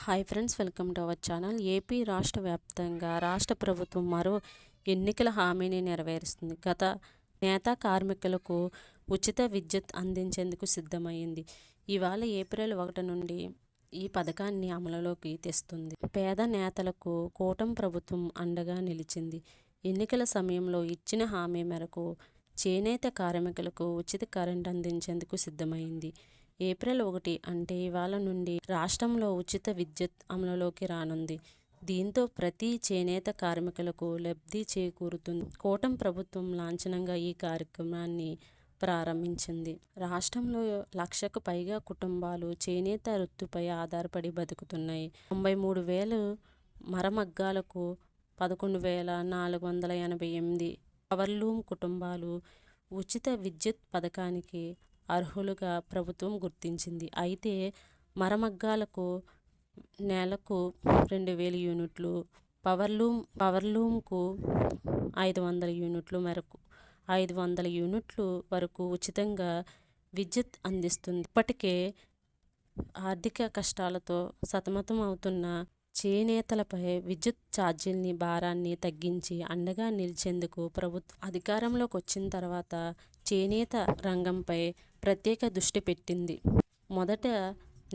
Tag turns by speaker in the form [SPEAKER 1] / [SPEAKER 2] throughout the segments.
[SPEAKER 1] Hi friends, welcome to our channel. AP రాష్ట్ర వ్యాప్తంగా రాష్ట్ర ప్రభుత్వం మరో ఎన్నికల హామీని నెరవేరుస్తుంది. గత నేత కార్మికులకు ఉచిత విద్యుత్ అందించేందుకు సిద్ధమైంది. ఇవాళ ఏప్రిల్ 1 నుండి ఈ పథకాన్ని అమలులోకి తెస్తుంది. పేద నేతలకు కూటమి ప్రభుత్వం అండగా నిలిచింది. ఎన్నికల సమయంలో ఇచ్చిన హామీ మేరకు చేనేత కార్మికులకు ఉచిత కరెంట్ అందించేందుకు సిద్ధమైంది. ఏప్రిల్ 1 అంటే ఇవాళ నుండి రాష్ట్రంలో ఉచిత విద్యుత్ అమలులోకి రానుంది. దీంతో ప్రతి చేనేత కార్మికులకు లబ్ధి చేకూరుతుంది. కూటమి ప్రభుత్వం లాంఛనంగా ఈ కార్యక్రమాన్ని ప్రారంభించింది. రాష్ట్రంలో 1,00,000కు పైగా కుటుంబాలు చేనేత వృత్తిపై ఆధారపడి బతుకుతున్నాయి. 93,000 మరమగ్గాలకు 11,488 పవర్లూమ్ కుటుంబాలు ఉచిత విద్యుత్ పథకానికి అర్హులుగా ప్రభుత్వం గుర్తించింది. అయితే మరమగ్గాలకు నెలకు 2,000 యూనిట్లు, పవర్లూమ్కు 500 యూనిట్లు మేరకు 500 యూనిట్లు వరకు ఉచితంగా విద్యుత్ అందిస్తుంది. ఇప్పటికే ఆర్థిక కష్టాలతో సతమతం అవుతున్న చేనేతలపై విద్యుత్ ఛార్జీల్ని భారాన్ని తగ్గించి అండగా నిలిచేందుకు ప్రభుత్వం అధికారంలోకి వచ్చిన తర్వాత చేనేత రంగంపై ప్రత్యేక దృష్టి పెట్టింది. మొదట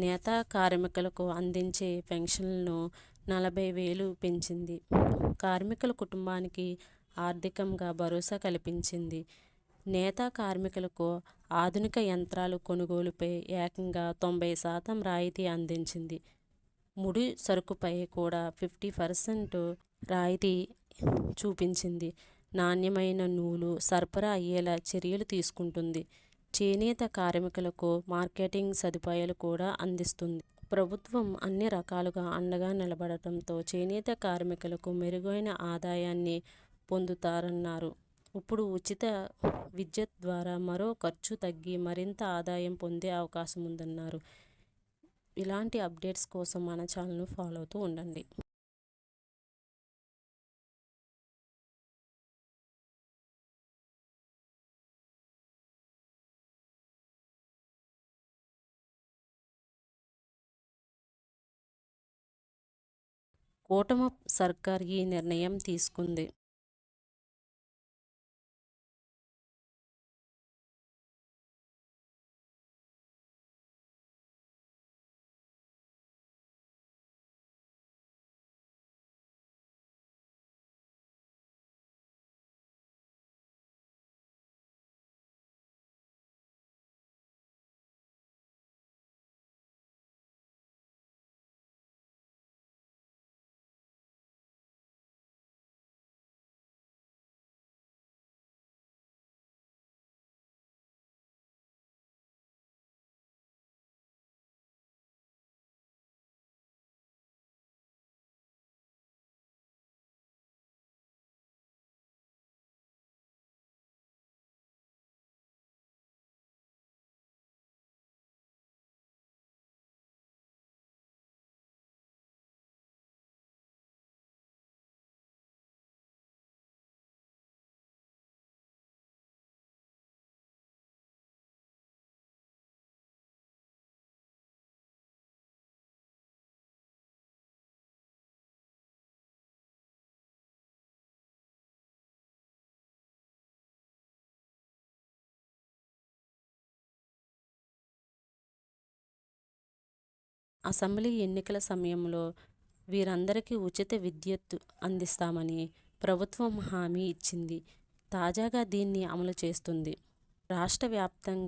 [SPEAKER 1] నేత కార్మికులకు అందించే పెన్షన్లను 40,000 పెంచింది. కార్మికుల కుటుంబానికి ఆర్థికంగా భరోసా కల్పించింది. నేత కార్మికులకు ఆధునిక యంత్రాలు కొనుగోలుపై ఏకంగా 90% రాయితీ అందించింది. ముడి సరుకుపై కూడా 50% రాయితీ చూపించింది. నాణ్యమైన నూలు సరఫరా అయ్యేలా చర్యలు తీసుకుంటుంది. చేనేత కార్మికులకు మార్కెటింగ్ సదుపాయాలు కూడా అందిస్తుంది. ప్రభుత్వం అన్ని రకాలుగా అండగా నిలబడటంతో చేనేత కార్మికులకు మెరుగైన ఆదాయాన్ని పొందుతారన్నారు. ఇప్పుడు ఉచిత విద్యుత్ ద్వారా మరో ఖర్చు తగ్గి మరింత ఆదాయం పొందే అవకాశం ఉందన్నారు. ఇలాంటి అప్డేట్స్ కోసం మన ఛానల్ను ఫాలో అవుతూ ఉండండి. కూటమి సర్కార్ ఈ నిర్ణయం తీసుకుంది. అసెంబ్లీ ఎన్నికల సమయంలో వీరందరికీ ఉచిత విద్యుత్ అందిస్తామని ప్రభుత్వం హామీ ఇచ్చింది. తాజాగా దీన్ని అమలు చేస్తుంది. రాష్ట్ర వ్యాప్తంగా